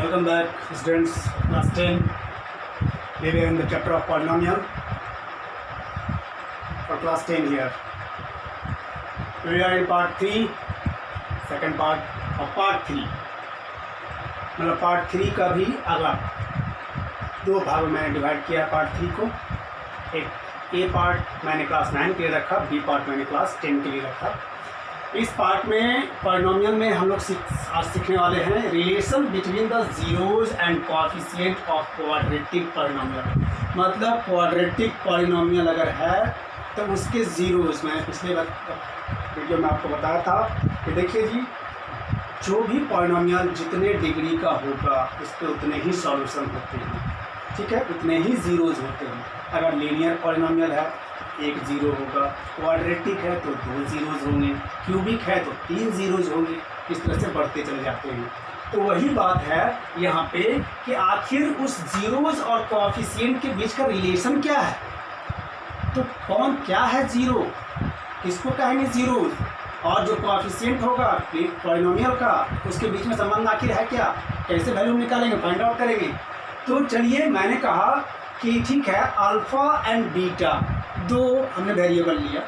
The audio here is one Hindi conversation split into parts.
Welcome back, students. Class 10. We were in the chapter of polynomial for class 10 here. We are in part 3, second part of part 3. मतलब part 3 का भी अगला दो भाग में मैंने डिवाइड किया part 3 को. एक ए पार्ट मैंने क्लास 9 के लिए रखा, बी पार्ट मैंने क्लास 10 के लिए रखा. इस पार्ट में पॉलिनोमियल में हम लोग आज सीखने वाले हैं relation between the zeros and coefficient of quadratic polynomial. मतलब क्वाड्रेटिक पॉलिनोमियल अगर है तो उसके जीरोज, मैंने पिछले वीडियो में आपको बताया था कि देखिए जी, जो भी पॉलिनोमियल जितने डिग्री का होगा उस पर उतने ही सॉल्यूशन होते हैं. ठीक है, उतने ही जीरोज होते हैं. अगर लीनियर पॉलिनोमियल है एक जीरो होगा, क्वाड्रेटिक है तो दो जीरोज होंगे, क्यूबिक है तो तीन जीरोज होंगे. इस तरह से बढ़ते चले जाते हैं. तो वही बात है यहाँ पे कि आखिर उस जीरोज और कोएफिशिएंट के बीच का रिलेशन क्या है. तो कौन क्या है जीरो, किसको कहेंगे जीरोज, और जो कोएफिशिएंट होगा पॉलिनोमियल का उसके बीच में संबंध आखिर है क्या, कैसे वैल्यू निकालेंगे, फाइंड आउट करेंगे. तो चलिए, मैंने कहा कि ठीक है, अल्फ़ा एंड बीटा दो हमने वेरिएबल लिया,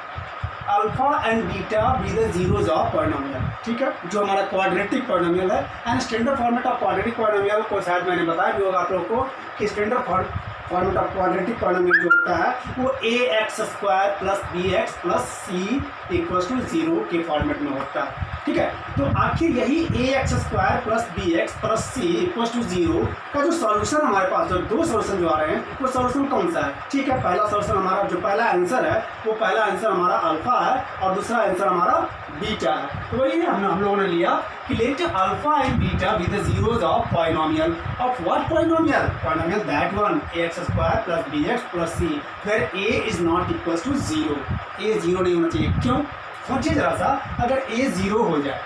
alpha and beta be the zeros of polynomial. ठीक है, जो हमारा क्वाड्रेटिक पॉलिनोमियल है. And standard format of quadratic polynomial को शायद मैंने बताया भी होगा आप लोगों को कि standard format of quadratic polynomial जो होता है वो ax² plus bx plus c equals to 0 के फॉर्मेट में होता है. ठीक है, तो आखिर यही ax² plus bx plus c equals to 0 का जो सॉल्यूशन हमारे पास, जो दो सॉल्यूशन जो आ रहे हैं वो सॉल्यूशन कौन सा है. ठीक है, पहला सॉल्यूशन हमारा जो पहला आंसर है वो पहला आंसर हमारा अल्फा है और दूसरा आंसर हमारा बीटा है. तो वही हम लोगों ने लिया कि let alpha and beta be the zeros of polynomial of what polynomial that one ax² plus bx plus c where a is not equals to 0. a 0 नहीं होना चाहिए. क्यों, सोचिए जरा सा, अगर a 0 हो जाए,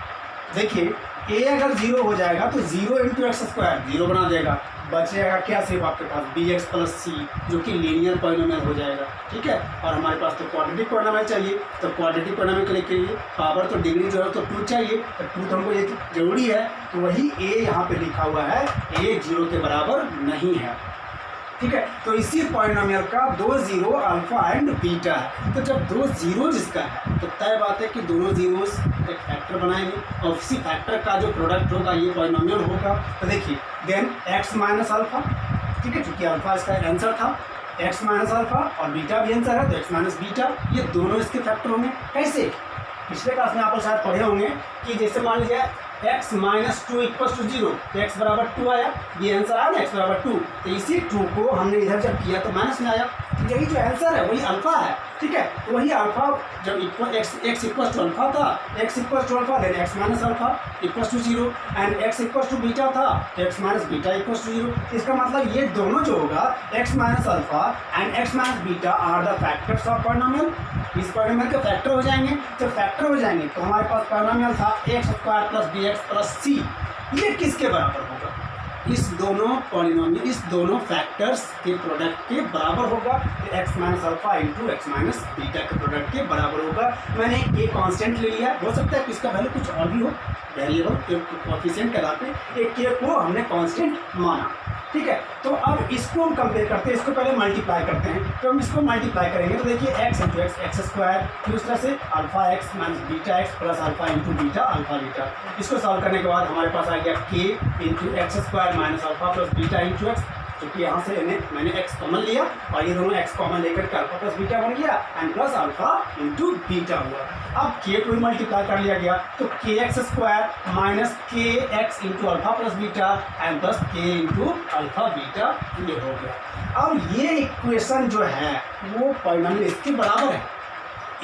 देखिए a अगर 0 हो जाएगा तो 0 इंटू एक्स स्क्वायर 0 बना देगा, बचेगा क्या सिर्फ आपके पास bx प्लस c जो कि लीनियर पॉलिनोमियल हो जाएगा. ठीक है, और हमारे पास तो क्वाड्रेटिक पॉलिनोमियल चाहिए. तो क्वाड्रेटिक पॉलिनोमियल के लिए पावर तो डिग्री जो है तो 2 चाहिए, तो 2 तो हमको ये जरूरी है. तो वही a यहाँ पे लिखा हुआ है, a 0 के बराबर नहीं है. ठीक है, तो इसी पॉलिनोमियल का दो जीरो अल्फा एंड बीटा है. तो जब दो जीरो जिसका है तो तय बात है कि दोनों जीरोस एक फैक्टर बनाएंगे और इसी फैक्टर का जो प्रोडक्ट होगा ये पॉलिनोमियल होगा. तो देखिए देन x माइनस अल्फा. ठीक है, चूँकि अल्फा इसका आंसर था, x माइनस अल्फा और बीटा भी आंसर है तो x माइनस बीटा, ये दोनों इसके फैक्टर होंगे. कैसे, पिछले क्लास में आप लोग शायद पढ़े होंगे कि जैसे मान लीजिए x माइनस 2 इक्वल्स टू 0 तो x बराबर 2 आया, ये आंसर आया ना, x बराबर 2. तो इसी 2 को हमने इधर जब किया तो माइनस में आया. तो यही जो आंसर है वही अल्फा है. ठीक है, तो वही अल्फा जब x इक्वल्स टू अल्फा था, x equals to alpha then x minus alpha equals to 0 and x equals to beta था तो x minus beta equals to 0. इसका मतलब ये दोनों जो होगा x minus alpha and x minus beta are the factors of polynomial. इस पॉलिनोमियल के फैक्टर हो जाएंगे. जब फैक्टर हो जाएंगे तो हमारे पास पॉलिनोमियल था ax² plus bx plus c. ये किसके बराबर होगा, इस दोनों पॉलिनोमियल, इस दोनों फैक्टर्स के प्रोडक्ट के बराबर होगा. x minus alpha into x minus beta के प्रोडक्ट के बराबर होगा. मैंने एक कांस्टेंट ले लिया, हो सकता है कि इसका वैल्यू कुछ और भी हो, वेरिएबल कोएफिशिएंट कहलाते, एक के को हमने कांस्टेंट माना. ठीक है, तो अब इसको हम कंपेयर करते हैं, इसको पहले मल्टीप्लाई करते हैं. तो हम इसको मल्टीप्लाई करेंगे तो देखिए x इंटू x² उस तरह से alpha x minus beta x plus alpha into beta alpha beta. इसको सॉल्व करने के बाद हमारे पास आ गया k into x² minus alpha plus beta into x. क्योंकि यहाँ से मैंने x कॉमन लिया और ये दोनों x कॉमन लेकर के अल्फा प्लस बीटा बन गया and plus alpha into beta हुआ. अब k को मल्टीप्लाई कर लिया गया तो kx² minus kx into alpha plus beta and plus k into alpha beta ये हो गया. अब ये इक्वेशन जो है वो पॉलिनोमियल इसके बराबर है,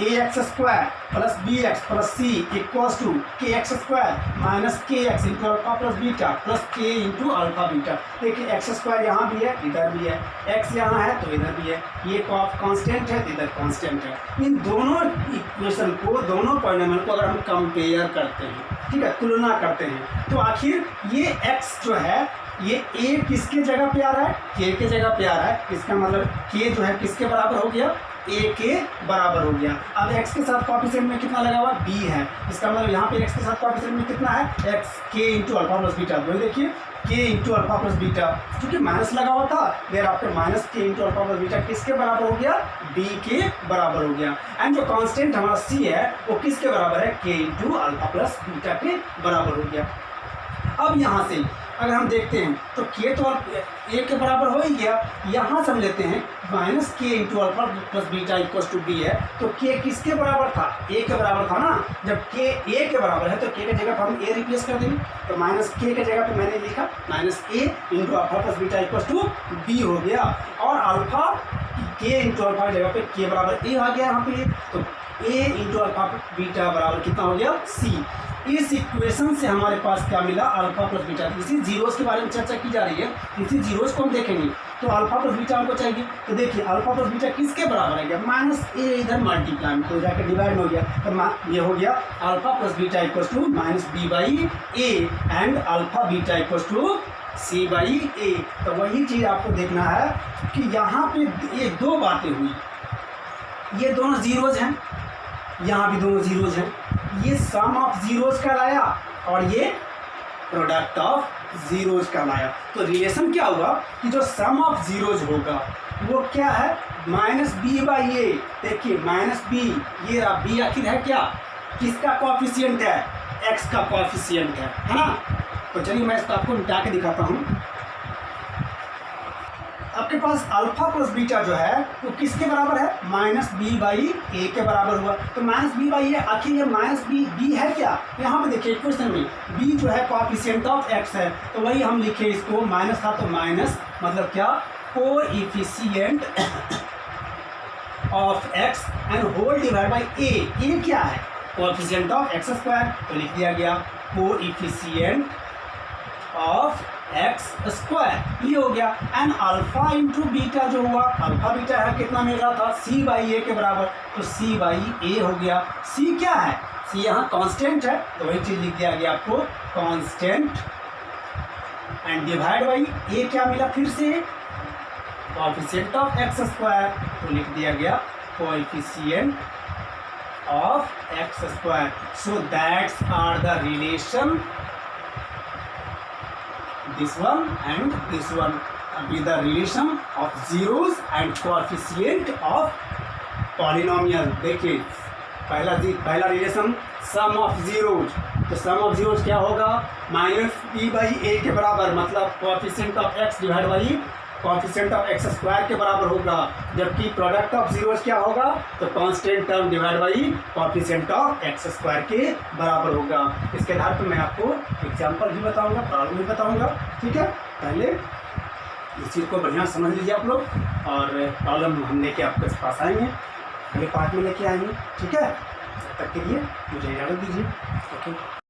ax² plus bx plus c equals to kx² minus kx into alpha plus beta plus k into alpha beta. देखिए x² यहाँ भी है इधर भी है, x यहाँ है तो इधर भी है, ये कांस्टेंट है तो इधर कांस्टेंट है. इन दोनों इक्वेशन को, दोनों पॉलिनोमियल को अगर हम कंपेयर करते हैं, ठीक है, तुलना करते हैं, तो आखिर ये x जो है ये a किसके जगह पे आ रहा है, k के जगह पे आ रहा है. इसका मतलब k जो है किसके बराबर हो गया, a के बराबर हो गया। अब x के साथ कोएफिशिएंट में कितना लगा हुआ b है, इसका मतलब यहाँ पे x के साथ कोएफिशिएंट में कितना है x k into alpha plus beta. वही देखिए k into alpha plus beta, क्योंकि माइनस लगा हुआ था there after minus k into alpha plus beta किसके बराबर हो गया, b के बराबर हो गया। एंड जो कांस्टेंट हमारा c है वो किसके बराबर है, k into alpha plus beta के बराबर हो गया। अब यहाँ से अगर हम देखते हैं तो k तो a के बराबर हो ही गया, यहाँ से हम लेते हैं minus k into alpha plus beta equal to b है, तो k किसके बराबर था, a के बराबर था ना। जब k a के बराबर है तो k के जगह पर हम a रिप्लेस कर देंगे, तो माइनस k के जगह पे मैंने लिखा minus a into alpha plus beta equal to b हो गया, और अल्फा k इंटू अल्फा की जगह पे k बराबर a आ गया यहाँ पे, तो a इंटू अल्फा बीटा बराबर कितना हो गया c। इस इक्वेशन से हमारे पास क्या मिला, अल्फा प्लस बीटा। इसी जीरोस के बारे में चर्चा की जा रही है, इसी जीरोस को हम देखेंगे। तो अल्फा प्लस बीटा हमको चाहिए, तो देखिए अल्फा प्लस बीटा किसके बराबर है, माइनस ए इधर मल्टीप्लाई में तो जाकर डिवाइड हो गया, तो ये हो गया alpha plus beta equal to minus b by a and alpha beta equal to c by a. तो वही चीज़ आपको देखना है कि यहाँ पे ये दो बातें हुई, ये दोनों जीरोज हैं, यहाँ भी दोनों जीरोज हैं, ये सम ऑफ जीरोज कहलाया और ये प्रोडक्ट ऑफ जीरोज कहलाया। तो रिलेशन क्या हुआ कि जो सम ऑफ जीरोज होगा वो क्या है, माइनस बी बाई ए। देखिए माइनस बी, ये रहा बी आखिर है क्या, किसका कोएफिशिएंट है, एक्स का कोएफिशिएंट है ना। तो चलिए मैं इसको आपको मिटा के दिखाता हूँ। आपके पास अल्फा प्लस बीटा जो है वो किसके बराबर है, माइनस बी बाई ए के बराबर हुआ। तो माइनस बी बाई ए, आखिर ये माइनस बी है क्या, यहाँ पे देखिए क्वेश्चन में बी जो है कोएफिशिएंट ऑफ एक्स है, तो वही हम लिखे इसको, माइनस था तो माइनस मतलब क्या, coefficient of x and whole divide by a क्या है, कोएफिशिएंट ऑफ एक्स स्क्वायर, तो लिख दिया गया कोएफिशिएंट ऑफ एक्स स्क्वायर, ये हो गया। एंड अल्फा इंटू बीटा जो हुआ, अल्फा बीटा है कितना मिल रहा था, सी बाई ए के बराबर, तो सी बाई ए हो गया। सी क्या है, सी यहाँ कांस्टेंट है, तो वही चीज़ लिख दिया गया आपको constant, and divide by a क्या मिला फिर से, कोएफिशिएंट ऑफ एक्स स्क्वायर, तो लिख दिया गया coefficient of x square. So that's are the relation this one and this one with the relation of zeros and coefficient of polynomial। देखिए पहला रिलेशन सम ऑफ जीरोज, तो सम ऑफ जीरोज क्या होगा, माइनस बी बाई ए के बराबर, मतलब coefficient of x divide by coefficient of x square के बराबर होगा। जबकि प्रोडक्ट ऑफ जीरोज क्या होगा, तो constant term divide by coefficient of x square के बराबर होगा। इसके आधार पर मैं आपको एग्जांपल भी बताऊंगा, प्रॉब्लम भी बताऊंगा, ठीक है। पहले इस चीज़ को बढ़िया समझ लीजिए आप लोग, और प्रॉब्लम हम लेके आपके पास आएंगे, अगले पार्ट में लेके आएंगे, ठीक है। तब तक के लिए मुझे इजाज़त दीजिए, ओके।